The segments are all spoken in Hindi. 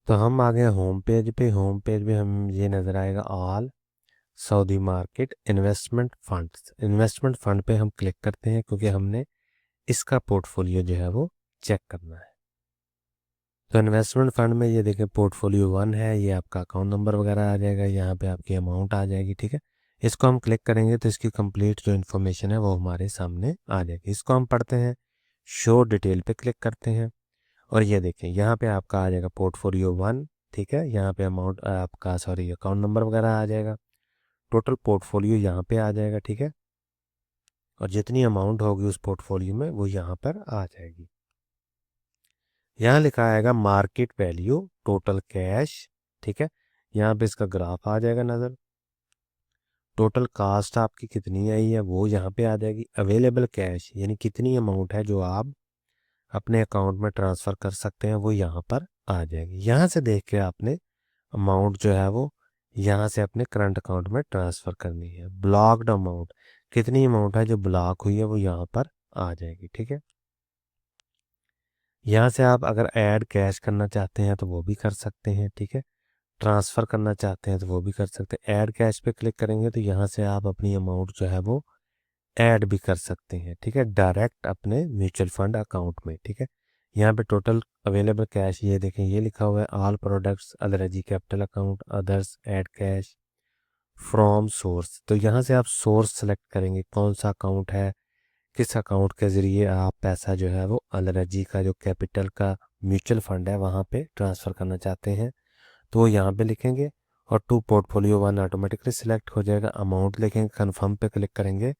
तो हम आ गए होम पेज पे। होम पेज पे हम ये नज़र आएगा all Saudi market investment funds. Investment fund पे हम क्लिक करते हैं क्योंकि हमने इसका पोर्टफोलियो जो है वो चेक करना है। तो इन्वेस्टमेंट फंड में ये देखें पोर्टफोलियो 1 है, ये आपका अकाउंट नंबर वगैरह आ जाएगा, यहाँ पे आपकी अमाउंट आ जाएगी। ठीक है, इसको हम क्लिक करेंगे तो इसकी कंप्लीट जो इन्फॉर्मेशन है वो हमारे सामने आ जाएगी। इसको हम पढ़ते हैं, शो डिटेल पे क्लिक करते हैं और ये देखें यहाँ पे आपका आ जाएगा पोर्टफोलियो 1। ठीक है, यहाँ पे अमाउंट आपका अकाउंट नंबर वगैरह आ जाएगा, टोटल पोर्टफोलियो यहाँ पे आ जाएगा। ठीक है, और जितनी अमाउंट होगी उस पोर्टफोलियो में वो यहाँ पर आ जाएगी। यहाँ लिखा आएगा मार्केट वैल्यू, टोटल कैश। ठीक है, यहाँ पे इसका ग्राफ आ जाएगा नज़र। टोटल कास्ट आपकी कितनी आई है वो यहाँ पे आ जाएगी। अवेलेबल कैश यानी कितनी अमाउंट है जो आप अपने अकाउंट में ट्रांसफ़र कर सकते हैं वो यहाँ पर आ जाएगी। यहाँ से देख के आपने अमाउंट जो है वो यहाँ से अपने करंट अकाउंट में ट्रांसफ़र करनी है। ब्लॉक्ड अमाउंट, कितनी अमाउंट है जो ब्लॉक हुई है वो यहाँ पर आ जाएगी। ठीक है, यहाँ से आप अगर ऐड कैश करना चाहते हैं तो वो भी कर सकते हैं। ठीक है, ट्रांसफ़र करना चाहते हैं तो वो भी कर सकते हैं। ऐड कैश पे क्लिक करेंगे तो यहाँ से आप अपनी अमाउंट जो है वो ऐड भी कर सकते हैं। ठीक है, डायरेक्ट अपने म्यूचुअल फंड अकाउंट में। ठीक है, यहाँ पे टोटल अवेलेबल कैश ये देखें, ये लिखा हुआ है all products Al Rajhi capital account others add cash from source. तो यहाँ से आप सोर्स सेलेक्ट करेंगे, कौन सा अकाउंट है, किस अकाउंट के ज़रिए आप पैसा जो है वो अलरजी का जो कैपिटल का म्यूचुअल फंड है वहाँ पे ट्रांसफ़र करना चाहते हैं तो वो यहाँ पे लिखेंगे और टू पोर्टफोलियो 1 ऑटोमेटिकली सिलेक्ट हो जाएगा। अमाउंट लिखेंगे, कन्फर्म पे क्लिक करेंगे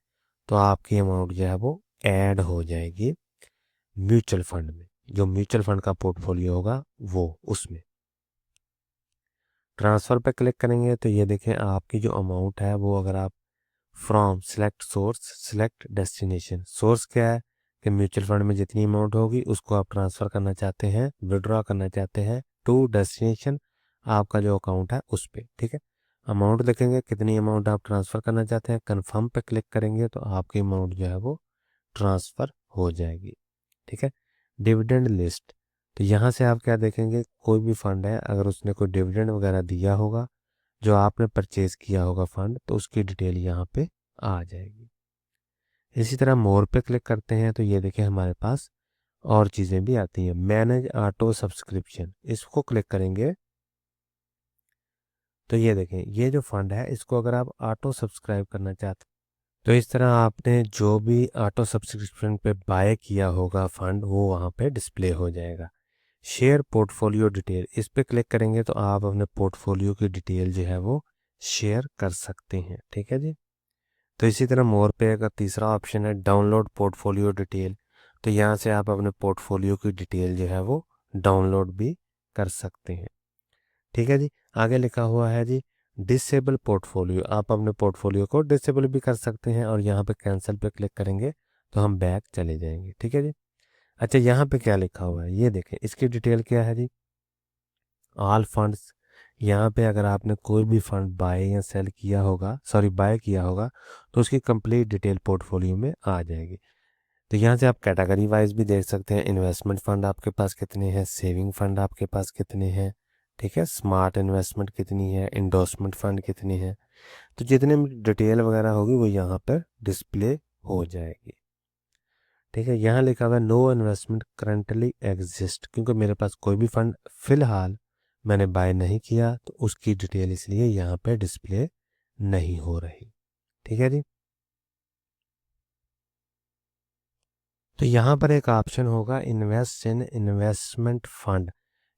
तो आपकी अमाउंट जो है वो ऐड हो जाएगी म्यूचुअल फंड में, जो म्यूचुअल फंड का पोर्टफोलियो होगा वो उसमें। ट्रांसफ़र पे क्लिक करेंगे तो ये देखें आपकी जो अमाउंट है वो, अगर आप from select source select destination, source क्या है कि म्यूचुअल फंड में जितनी अमाउंट होगी उसको आप ट्रांसफ़र करना चाहते हैं, विड्रॉ करना चाहते हैं, टू डेस्टिनेशन आपका जो अकाउंट है उस पर। ठीक है, अमाउंट देखेंगे कितनी अमाउंट आप ट्रांसफ़र करना चाहते हैं, कन्फर्म पे क्लिक करेंगे तो आपकी अमाउंट जो है वो ट्रांसफ़र हो जाएगी। ठीक है, डिविडेंड लिस्ट, तो यहाँ से आप क्या देखेंगे, कोई भी फंड है अगर उसने कोई डिविडेंड वगैरह दिया होगा जो आपने परचेज़ किया होगा फंड तो उसकी डिटेल यहाँ पे आ जाएगी। इसी तरह मोर पे क्लिक करते हैं तो ये देखें हमारे पास और चीज़ें भी आती हैं। मैनेज ऑटो सब्सक्रिप्शन, इसको क्लिक करेंगे तो ये देखें ये जो फंड है इसको अगर आप ऑटो सब्सक्राइब करना चाहते हैं तो इस तरह आपने जो भी ऑटो सब्सक्रिप्शन पे बाय किया होगा फंड वो वहाँ पे डिस्प्ले हो जाएगा। शेयर पोर्टफोलियो डिटेल, इस पे क्लिक करेंगे तो आप अपने पोर्टफोलियो की डिटेल जो है वो शेयर कर सकते हैं। ठीक है जी, तो इसी तरह मोर पे का तीसरा ऑप्शन है डाउनलोड पोर्टफोलियो डिटेल, तो यहाँ से आप अपने पोर्टफोलियो की डिटेल जो है वो डाउनलोड भी कर सकते हैं। ठीक है जी, आगे लिखा हुआ है जी डिसेबल पोर्टफोलियो, आप अपने पोर्टफोलियो को डिसेबल भी कर सकते हैं और यहाँ पे कैंसिल पे क्लिक करेंगे तो हम बैक चले जाएंगे। ठीक है जी, अच्छा यहाँ पे क्या लिखा हुआ है ये देखें, इसकी डिटेल क्या है जी, ऑल फंड्स। यहाँ पे अगर आपने कोई भी फंड बाय या सेल किया होगा, सॉरी बाय किया होगा तो उसकी कंप्लीट डिटेल पोर्टफोलियो में आ जाएगी। तो यहाँ से आप कैटेगरी वाइज भी देख सकते हैं, इन्वेस्टमेंट फ़ंड आपके पास कितने हैं, सेविंग फ़ंड आपके पास कितने हैं, ठीक है, स्मार्ट इन्वेस्टमेंट कितनी है, इंडोर्समेंट फ़ंड कितनी है। तो जितने भी डिटेल वगैरह होगी वो यहाँ पर डिस्प्ले हो जाएगी। ठीक है, यहाँ लिखा हुआ है नो इन्वेस्टमेंट करंटली एग्जिस्ट, क्योंकि मेरे पास कोई भी फंड फ़िलहाल मैंने बाय नहीं किया तो उसकी डिटेल इसलिए यहाँ पे डिस्प्ले नहीं हो रही। ठीक है जी, तो यहाँ पर एक ऑप्शन होगा इन्वेस्ट इन इन्वेस्टमेंट फ़ंड,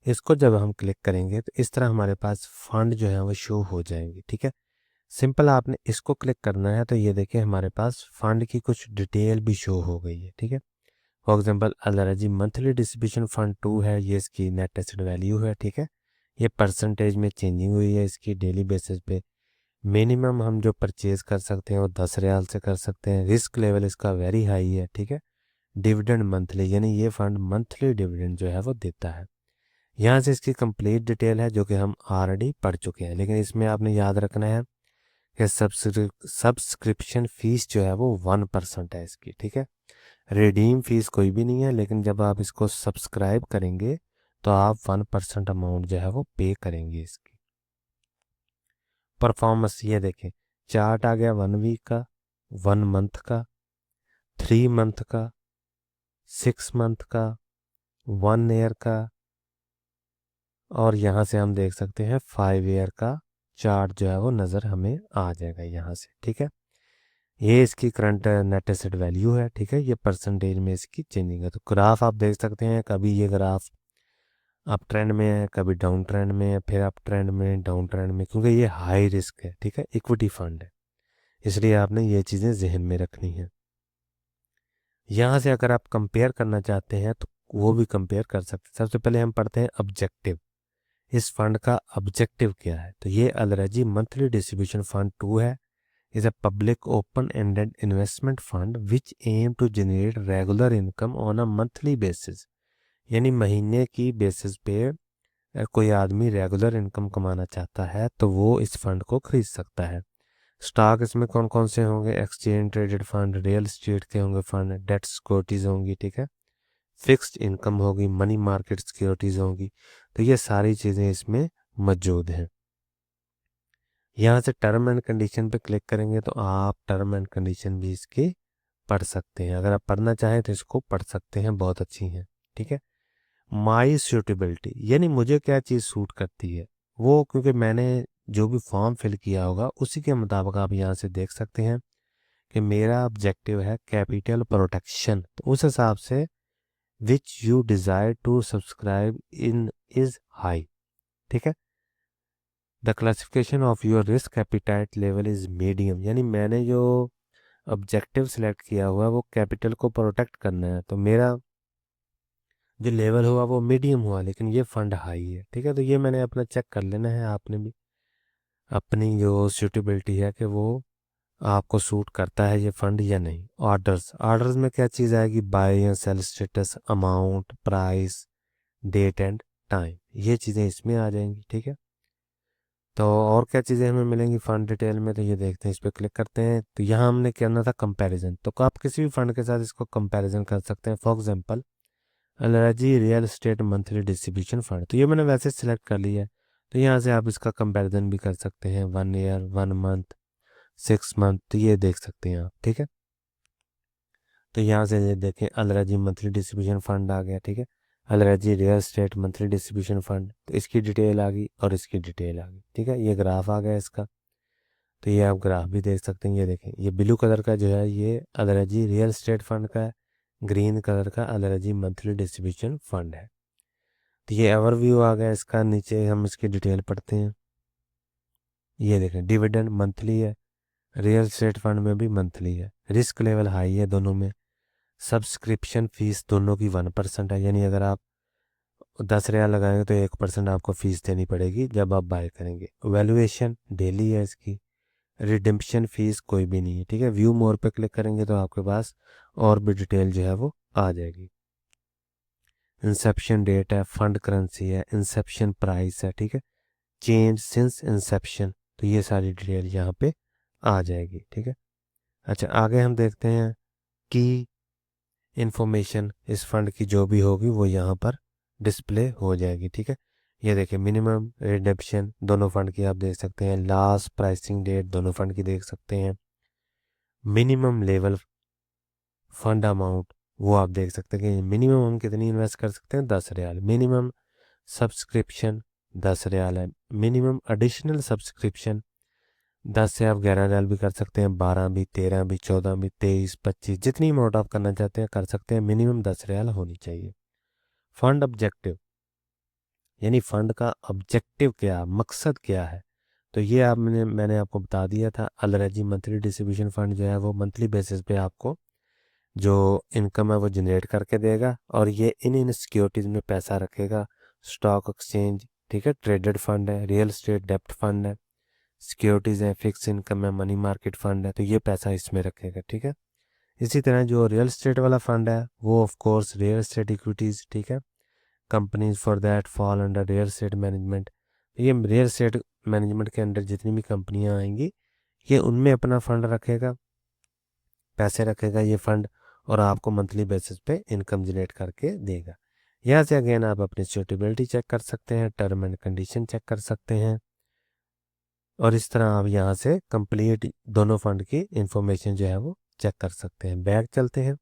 इसको जब हम क्लिक करेंगे तो इस तरह हमारे पास फ़ंड जो है वो शो हो जाएंगे। ठीक है, सिंपल आपने इसको क्लिक करना है तो ये देखिए हमारे पास फ़ंड की कुछ डिटेल भी शो हो गई है। ठीक है, for example Al Rajhi monthly distribution fund 2 है, ये इसकी नेट एसेट वैल्यू है। ठीक है, ये परसेंटेज में चेंजिंग हुई है इसकी डेली बेसिस पे। मिनिमम हम जो परचेज़ कर सकते हैं वो 10 रियाल से कर सकते हैं। रिस्क लेवल इसका वेरी हाई है। ठीक है, डिविडेंड मंथली यानी ये फंड मंथली डिविडेंड जो है वो देता है। यहाँ से इसकी कंप्लीट डिटेल है जो कि हम ऑलरेडी पढ़ चुके हैं, लेकिन इसमें आपने याद रखना है कि सब्सक्रिप्शन फ़ीस जो है वो 1% है इसकी। ठीक है, रिडीम फीस कोई भी नहीं है, लेकिन जब आप इसको सब्सक्राइब करेंगे तो आप 1% अमाउंट जो है वो पे करेंगे इसकी। परफॉर्मेंस ये देखें, चार्ट आ गया 1 वीक का, 1 मंथ का, 3 मंथ का, 6 मंथ का, 1 ईयर का, और यहाँ से हम देख सकते हैं 5 ईयर का चार्ट जो है वो नज़र हमें आ जाएगा यहाँ से। ठीक है, ये इसकी करंट नेट एसेट वैल्यू है। ठीक है, ये परसेंटेज में इसकी चेंजिंग है। तो ग्राफ आप देख सकते हैं, कभी ये ग्राफ अप ट्रेंड में है, कभी डाउन ट्रेंड में है, फिर अप ट्रेंड में, डाउन ट्रेंड में, क्योंकि ये हाई रिस्क है। ठीक है, इक्विटी फंड है, इसलिए आपने ये चीज़ें जहन में रखनी है। यहाँ से अगर आप कंपेयर करना चाहते हैं तो वो भी कंपेयर कर सकते हैं। सबसे पहले हम पढ़ते हैं ऑब्जेक्टिव, इस फंड का ऑब्जेक्टिव क्या है। तो ये अलरजी मंथली डिस्ट्रीब्यूशन फंड 2 है, is a public open ended investment fund which aim to generate regular income on a monthly basis. यानी महीने की बेसिस पे कोई आदमी रेगुलर इनकम कमाना चाहता है तो वो इस फंड को खरीद सकता है। स्टॉक इसमें कौन कौन से होंगे, exchange traded fund, real estate के होंगे फंड, डेट सिक्योरिटीज़ होंगी, ठीक है, फिक्स्ड इनकम होगी, मनी मार्केट सिक्योरिटीज़ होंगी। तो ये सारी चीज़ें इसमें मौजूद हैं। यहाँ से टर्म एंड कंडीशन पे क्लिक करेंगे तो आप टर्म एंड कंडीशन भी इसके पढ़ सकते हैं। अगर आप पढ़ना चाहें तो इसको पढ़ सकते हैं, बहुत अच्छी हैं। ठीक है, माई सूटेबिलिटी यानी मुझे क्या चीज़ सूट करती है वो, क्योंकि मैंने जो भी फॉर्म फिल किया होगा उसी के मुताबिक आप यहाँ से देख सकते हैं कि मेरा ऑब्जेक्टिव है कैपिटल प्रोटेक्शन, तो उस हिसाब से which you desire to subscribe in is high. ठीक है, the classification of your risk appetite level is medium, यानी मैंने जो ऑब्जेक्टिव सिलेक्ट किया हुआ है वो कैपिटल को प्रोटेक्ट करना है, तो मेरा जो लेवल हुआ वो मीडियम हुआ, लेकिन ये फंड हाई है। ठीक है, तो ये मैंने अपना चेक कर लेना है, आपने भी अपनी जो सूटेबिलिटी है कि वो आपको सूट करता है ये फंड या नहीं। ऑर्डर्स, ऑर्डर्स में क्या चीज़ आएगी, बाय या sell status, amount, price, date and time, ये चीज़ें इसमें आ जाएंगी। ठीक है, तो और क्या चीज़ें हमें मिलेंगी फंड डिटेल में, तो ये देखते हैं, इस पर क्लिक करते हैं। तो यहाँ हमने करना था कंपैरिजन, तो आप किसी भी फंड के साथ इसको कंपैरिजन कर सकते हैं। For example अलराजी real estate monthly distribution fund, तो ये मैंने वैसे सिलेक्ट कर लिया है, तो यहाँ से आप इसका कंपैरिजन भी कर सकते हैं, 1 ईयर, 1 मंथ, 6 मंथ, तो ये देख सकते हैं आप। ठीक है, तो यहाँ से ये देखें अलराजी मंथली डिस्ट्रीब्यूशन फंड आ गया। ठीक है, अलराजी real estate monthly distribution fund, तो इसकी डिटेल आ गई और इसकी डिटेल आ गई। ठीक है, ये ग्राफ आ गया इसका, तो ये आप ग्राफ भी देख सकते हैं। ये देखें, ये ब्लू कलर का जो है ये अलराजी रियल एस्टेट फंड का है, ग्रीन कलर का अलराजी मंथली डिस्ट्रीब्यूशन फंड है। तो ये ओवरव्यू आ गया इसका, नीचे हम इसकी डिटेल पढ़ते हैं। ये देखें, डिविडेंड मंथली है, रियल एस्टेट फंड में भी मंथली है, रिस्क लेवल हाई है दोनों में, सब्सक्रिप्शन फीस दोनों की 1% है, यानी अगर आप 10 रियाल लगाएंगे तो 1% आपको फीस देनी पड़ेगी जब आप बाय करेंगे। वैल्यूएशन डेली है इसकी, रिडेम्पशन फीस कोई भी नहीं है। ठीक है, व्यू मोर पे क्लिक करेंगे तो आपके पास और भी डिटेल जो है वो आ जाएगी। इंसेप्शन डेट है, फंड करेंसी है, इंसेप्शन प्राइस है, ठीक है, चेंज सिंस इंसेप्शन, तो ये सारी डिटेल यहाँ पे आ जाएगी। ठीक है, अच्छा आगे हम देखते हैं कि इंफॉर्मेशन इस फंड की जो भी होगी वो यहाँ पर डिस्प्ले हो जाएगी। ठीक है, ये देखिए, मिनिमम रिडेम्पशन दोनों फंड की आप देख सकते हैं, लास्ट प्राइसिंग डेट दोनों फंड की देख सकते हैं, मिनिमम लेवल फंड अमाउंट वो आप देख सकते हैं कि मिनिमम हम कितनी इन्वेस्ट कर सकते हैं, 10 रियाल, मिनिमम सब्सक्रिप्शन 10 रियाल है, मिनिमम एडिशनल सब्सक्रिप्शन 10 से आप 11 रियाल भी कर सकते हैं, 12 भी, 13 भी, 14 भी, 23, 25, जितनी अमाउंट आप करना चाहते हैं कर सकते हैं, मिनिमम 10 रियाल होनी चाहिए। फंड ऑब्जेक्टिव यानी फंड का ऑब्जेक्टिव क्या, मकसद क्या है, तो ये मैंने आपको बता दिया था। अलरेजी मंथली डिस्ट्रीब्यूशन फंड जो है वो मंथली बेसिस पे आपको जो इनकम है वो जनरेट करके देगा, और ये इन सिक्योरिटीज़ में पैसा रखेगा। स्टॉक एक्सचेंज, ठीक है, ट्रेडेड फंड है, रियल एस्टेट डेप्ट फंड है, सिक्योरिटीज़ है, फिक्स इनकम है, मनी मार्केट फंड है, तो ये पैसा इसमें रखेगा। ठीक है, इसी तरह जो रियल एस्टेट वाला फंड है वो of course real estate equities, ठीक है, companies for that fall under real estate management, ये रियल एस्टेट मैनेजमेंट के अंडर जितनी भी कंपनियां आएंगी ये उनमें अपना फंड रखेगा, पैसे रखेगा ये फंड, और आपको मंथली बेसिस पे इनकम जनरेट करके देगा। यहाँ से अगेन आप अपनी सूटेबिलिटी चेक कर सकते हैं, टर्म एंड कंडीशन चेक कर सकते हैं, और इस तरह आप यहाँ से कंप्लीट दोनों फंड की इंफॉर्मेशन जो है वो चेक कर सकते हैं। बैक चलते हैं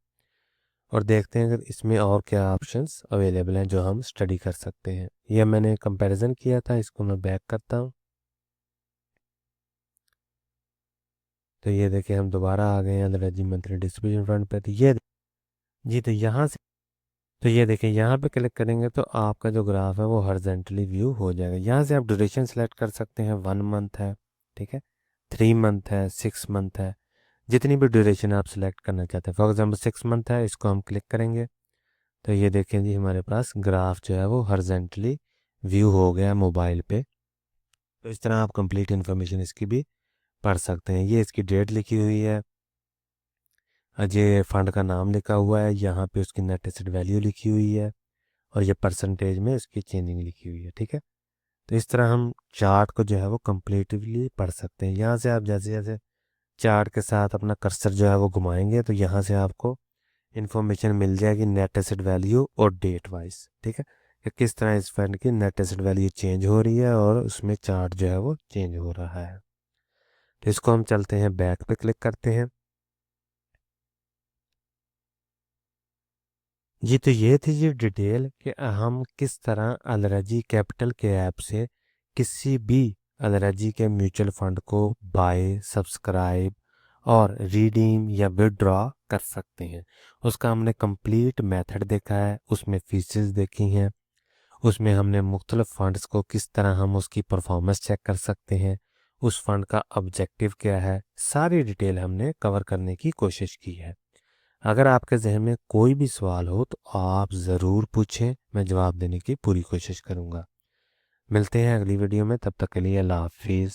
और देखते हैं अगर इसमें और क्या ऑप्शंस अवेलेबल हैं जो हम स्टडी कर सकते हैं। यह मैंने कंपैरिजन किया था, इसको मैं बैक करता हूँ। तो ये देखिए हम दोबारा आ गए हैं अलरेडी मंथली डिस्ट्रीब्यूशन फंड पे। तो ये जी, तो यहाँ से तो ये देखिए यहाँ पे क्लिक करेंगे तो आपका जो ग्राफ है वो हॉरिजॉन्टली व्यू हो जाएगा। यहाँ से आप ड्यूरेशन सेलेक्ट कर सकते हैं, 1 मंथ है, ठीक है, 3 मंथ है, 6 मंथ है, जितनी भी ड्यूरेशन आप सेलेक्ट करना चाहते हैं। फॉर एग्जांपल 6 मंथ है, इसको हम क्लिक करेंगे तो ये देखें जी हमारे पास ग्राफ जो है वो हॉरिजॉन्टली व्यू हो गया है मोबाइल पे। तो इस तरह आप कंप्लीट इन्फॉर्मेशन इसकी भी पढ़ सकते हैं। ये इसकी डेट लिखी हुई है, अजय फंड का नाम लिखा हुआ है, यहाँ पे उसकी नेट एसेट वैल्यू लिखी हुई है, और ये परसेंटेज में उसकी चेंजिंग लिखी हुई है, ठीक है। तो इस तरह हम चार्ट को जो है वो कम्प्लीटली पढ़ सकते हैं। यहाँ से आप जैसे जैसे चार्ट के साथ अपना कर्सर जो है वो घुमाएंगे तो यहाँ से आपको इन्फॉर्मेशन मिल जाएगी नेट एसेट वैल्यू और डेट वाइज, ठीक है, कि किस तरह इस फंड की नेट एसेट वैल्यू चेंज हो रही है और उसमें चार्ट जो है वो चेंज हो रहा है। तो इसको हम चलते हैं, बैक पे क्लिक करते हैं। जी, तो ये थी जी डिटेल कि हम किस तरह अलराजी कैपिटल के ऐप से किसी भी अलराजी के म्यूचुअल फंड को बाय, सब्सक्राइब और रिडीम या विड्रॉ कर सकते हैं। उसका हमने कंप्लीट मेथड देखा है, उसमें फीचर्स देखी हैं, उसमें हमने मुख्तलिफ फंड्स को किस तरह हम उसकी परफॉर्मेंस चेक कर सकते हैं, उस फंड का ऑब्जेक्टिव क्या है, सारी डिटेल हमने कवर करने की कोशिश की है। अगर आपके जहन में कोई भी सवाल हो तो आप ज़रूर पूछें, मैं जवाब देने की पूरी कोशिश करूँगा। मिलते हैं अगली वीडियो में, तब तक के लिए अल्लाह हाफिज़।